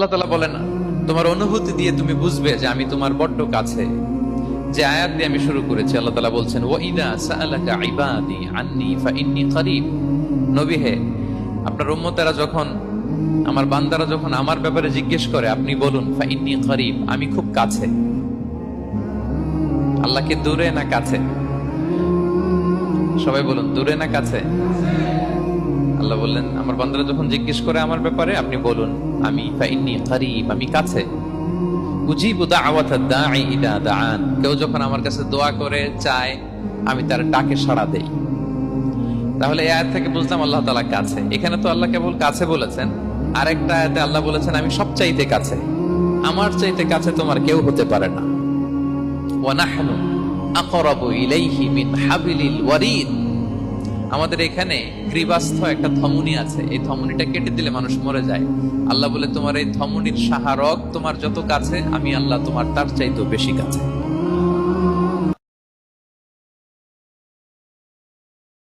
আল্লাহ তাআলা বলেন, তোমার অনুভূতি দিয়ে তুমি বুঝবে যে আমি তোমার বড্ড কাছে। যে আয়াত দিয়ে আমি শুরু করেছি, আল্লাহ তাআলা বলছেন, ওয়া ইযা সাআলাকা ইবাদি আন্নী ফাইন্নী করিব। নবী হে, আপনার উম্মতেরা যখন, আমার বান্দারা যখন আমার ব্যাপারে জিজ্ঞেস করে, আপনি বলুন ফাইন্নী করিব, আমি খুব কাছে। আল্লাহকে দূরে না কাছে? সবাই বলুন, দূরে না কাছে? আল্লাহ বললেন, আমার বান্দারা যখন জিজ্ঞেস করে আমার ব্যাপারে, আপনি বলুন আমি ফাইন্নী করিব, আমি কাছে। উজিবু দাওয়াতাদ দাঈ ইযা দাআন, কেউ যখন আমার কাছে দোয়া করে, চায়, আমি তার ডাকে সাড়া দেই। তাহলে এই আয়াত থেকে বুঝলাম আল্লাহ তাআলা কাছে। এখানে তো আল্লাহ কেবল কাছে বলেছেন, আরেকটা আয়াতে আল্লাহ বলেছেন আমি সবচাইতে কাছে, আমার চাইতে কাছে তোমার কেউ হতে পারে না। ওয়া নাহনু আকরাবু ইলাইহি মিন হাবিলিল ওয়ারিদ। আমাদের এখানে গ্রীবাস্থ একটা ধমনী আছে, এই ধমনীটা কেটে দিলে মানুষ মরে যায়। আল্লাহ বলে, তোমার এই ধমনীর সাহারক তোমার যত কাছে, আমি আল্লাহ তোমার তার চাইতেও বেশি কাছে।